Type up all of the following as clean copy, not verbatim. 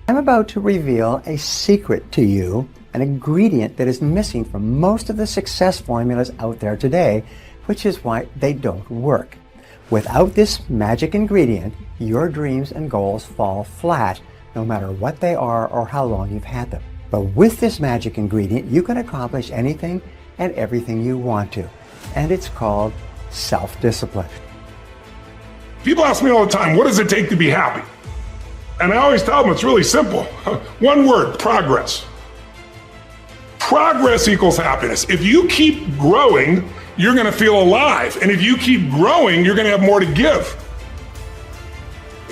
I'm about to reveal a secret to you, an ingredient that is missing from most of the success formulas out there today, which is why they don't work. Without this magic ingredient, your dreams and goals fall flat, no matter what they are or how long you've had them. But with this magic ingredient, you can accomplish anything and everything you want to. And it's called self-discipline. People ask me all the time, what does it take to be happy? And I always tell them it's really simple. One word, progress. Progress equals happiness. If you keep growing, you're going to feel alive. And if you keep growing, you're going to have more to give.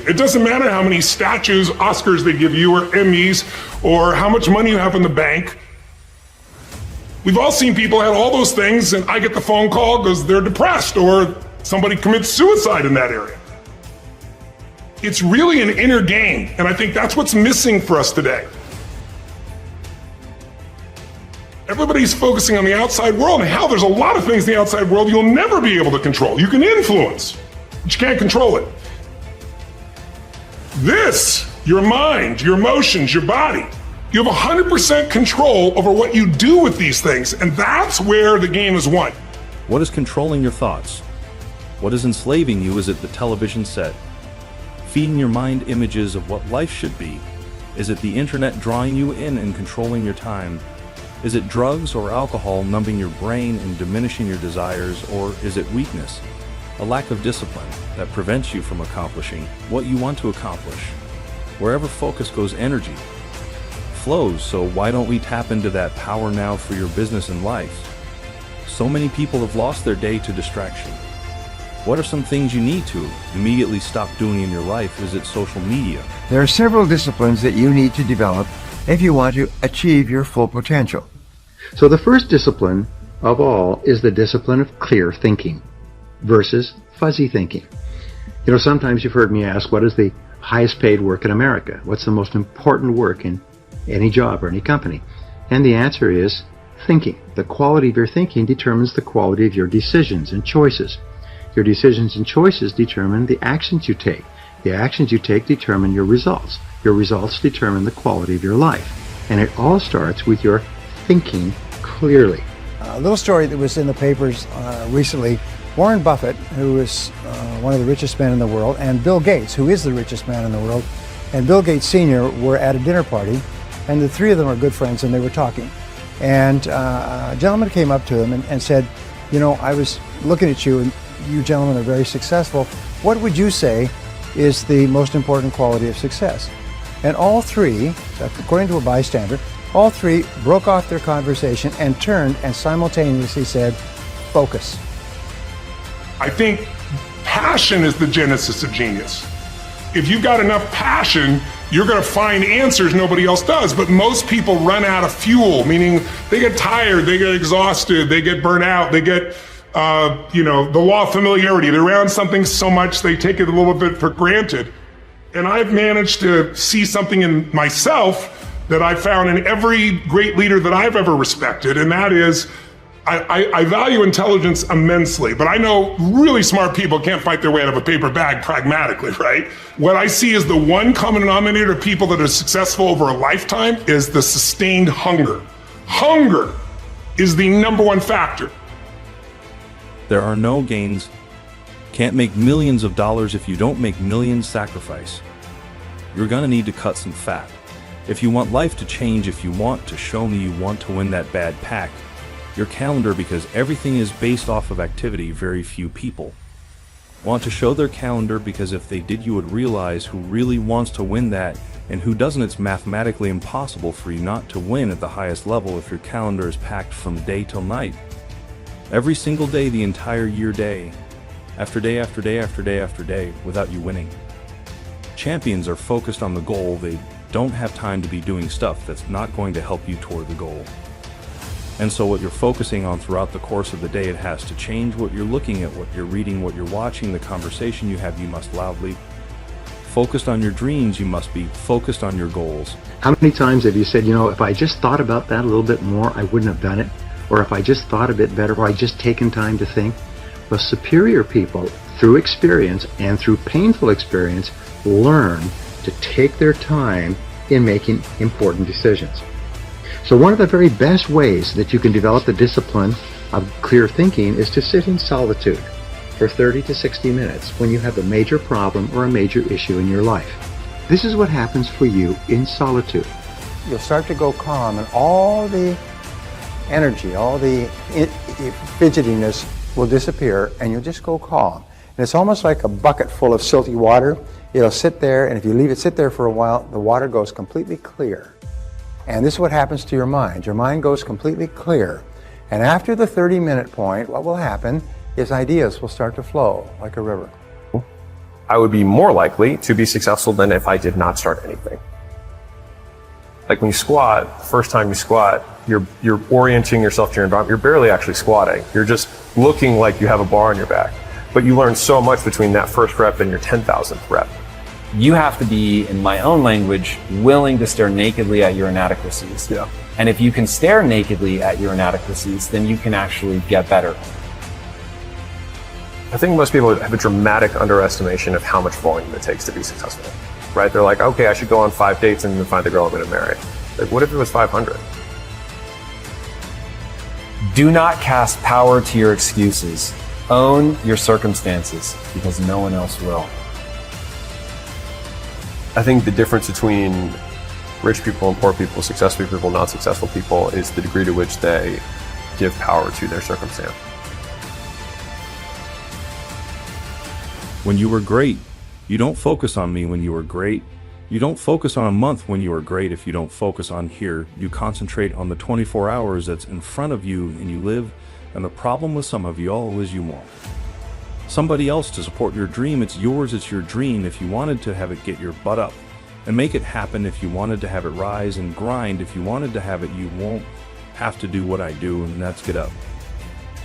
It doesn't matter how many statues, Oscars they give you, or Emmys, or how much money you have in the bank. We've all seen people have all those things, and I get the phone call because they're depressed, or somebody commits suicide in that area. It's really an inner game, and I think that's what's missing for us today. Everybody's focusing on the outside world, and hell, there's a lot of things in the outside world you'll never be able to control. You can influence, but you can't control it. This, your mind, your emotions, your body, you have 100% control over what you do with these things, and that's where the game is won. What is controlling your thoughts? What is enslaving you? Is it the television set? Feeding your mind images of what life should be? Is it the internet drawing you in and controlling your time? Is it drugs or alcohol numbing your brain and diminishing your desires? Or is it weakness, a lack of discipline that prevents you from accomplishing what you want to accomplish? Wherever focus goes, energy flows, so why don't we tap into that power now for your business and life? So many people have lost their day to distraction. What are some things you need to immediately stop doing in your life? Is it social media? There are several disciplines that you need to develop if you want to achieve your full potential. So the first discipline of all is the discipline of clear thinking versus fuzzy thinking. You know, sometimes you've heard me ask, what is the highest paid work in America? What's the most important work in any job or any company? And the answer is thinking. The quality of your thinking determines the quality of your decisions and choices. Your decisions and choices determine the actions you take. The actions you take determine your results. Your results determine the quality of your life. And it all starts with your thinking clearly. A little story that was in the papers recently. Warren Buffett, who is one of the richest men in the world, and Bill Gates, who is the richest man in the world, and Bill Gates Sr. were at a dinner party, and the three of them are good friends, and they were talking. And a gentleman came up to him and said, you know, I was looking at you, and you gentlemen are very successful. What would you say is the most important quality of success? And all three, according to a bystander, all three broke off their conversation and turned and simultaneously said, focus. I think passion is the genesis of genius. If you've got enough passion, you're going to find answers nobody else does. But most people run out of fuel, meaning they get tired, they get exhausted, they get burnt out, they get, the law of familiarity. They're around something so much they take it a little bit for granted. And I've managed to see something in myself that I found in every great leader that I've ever respected, and that is I value intelligence immensely, but I know really smart people can't fight their way out of a paper bag pragmatically, right? What I see as the one common denominator of people that are successful over a lifetime is the sustained hunger. Hunger is the number one factor. There are no gains. Can't make millions of dollars if you don't make millions sacrifice. You're gonna need to cut some fat. If you want life to change, if you want to show me you want to win that bad pack, your calendar, because everything is based off of activity, very few people want to show their calendar, because if they did, you would realize who really wants to win that and who doesn't. It's mathematically impossible for you not to win at the highest level if your calendar is packed from day till night. Every single day, the entire year, day after day after day after day after day, without you winning. Champions are focused on the goal. They don't have time to be doing stuff that's not going to help you toward the goal. And so what you're focusing on throughout the course of the day, it has to change. What you're looking at, what you're reading, what you're watching, the conversation you have. You must loudly focused on your dreams. You must be focused on your goals. How many times have you said, if I just thought about that a little bit more, I wouldn't have done it? Or if I just thought a bit better, or I just taken time to think? Well, superior people, through experience and through painful experience, learn to take their time in making important decisions. So one of the very best ways that you can develop the discipline of clear thinking is to sit in solitude for 30 to 60 minutes when you have a major problem or a major issue in your life. This is what happens for you in solitude. You'll start to go calm, and all the energy, all the fidgetiness will disappear, and you'll just go calm. And it's almost like a bucket full of silty water. It'll sit there, and if you leave it sit there for a while, the water goes completely clear. And this is what happens to your mind. Your mind goes completely clear. And after the 30-minute point, what will happen is ideas will start to flow like a river. I would be more likely to be successful than if I did not start anything. Like when you squat, the first time you squat, you're orienting yourself to your environment. You're barely actually squatting. You're just looking like you have a bar on your back. But you learn so much between that first rep and your 10,000th rep. You have to be, in my own language, willing to stare nakedly at your inadequacies. Yeah. And if you can stare nakedly at your inadequacies, then you can actually get better. I think most people have a dramatic underestimation of how much volume it takes to be successful, right? They're like, okay, I should go on 5 dates and then find the girl I'm going to marry. Like, what if it was 500? Do not cast power to your excuses. Own your circumstances, because no one else will. I think the difference between rich people and poor people, successful people, not successful people, is the degree to which they give power to their circumstance. When you were great, you don't focus on me when you were great. You don't focus on a month when you were great. If you don't focus on here, you concentrate on the 24 hours that's in front of you and you live. And the problem with some of you all is you won't. Somebody else to support your dream. It's yours, it's your dream. If you wanted to have it, get your butt up and make it happen. If you wanted to have it, rise and grind. If you wanted to have it, you won't have to do what I do, and that's get up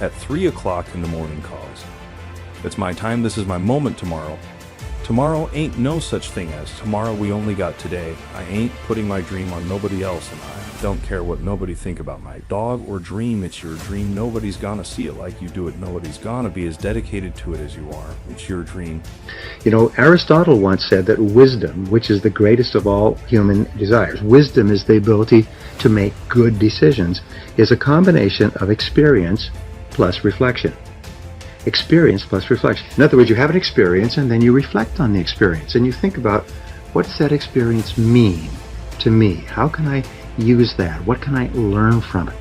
at 3 o'clock in the morning cause. It's my time. This is my moment tomorrow. Tomorrow ain't no such thing as tomorrow. We only got today. I ain't putting my dream on nobody else, and I don't care what nobody think about my dog or dream. It's your dream. Nobody's gonna see it like you do it. Nobody's gonna be as dedicated to it as you are. It's your dream. You know, Aristotle once said that wisdom, which is the greatest of all human desires, wisdom is the ability to make good decisions, is a combination of experience plus reflection. Experience plus reflection. In other words, you have an experience and then you reflect on the experience and you think about, what does that experience mean to me? How can I use that? What can I learn from it?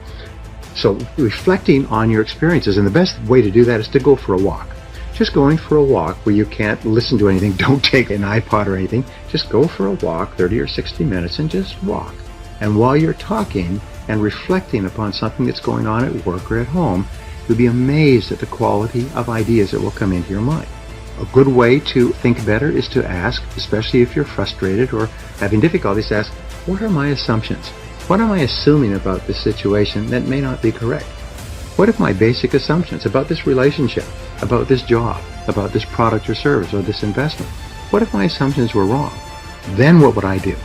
So reflecting on your experiences, and the best way to do that is to go for a walk. Just going for a walk where you can't listen to anything, don't take an iPod or anything, just go for a walk, 30 or 60 minutes, and just walk. And while you're talking and reflecting upon something that's going on at work or at home, you'll be amazed at the quality of ideas that will come into your mind. A good way to think better is to ask, especially if you're frustrated or having difficulties, ask, what are my assumptions? What am I assuming about this situation that may not be correct? What are my basic assumptions about this relationship, about this job, about this product or service or this investment? What if my assumptions were wrong? Then what would I do?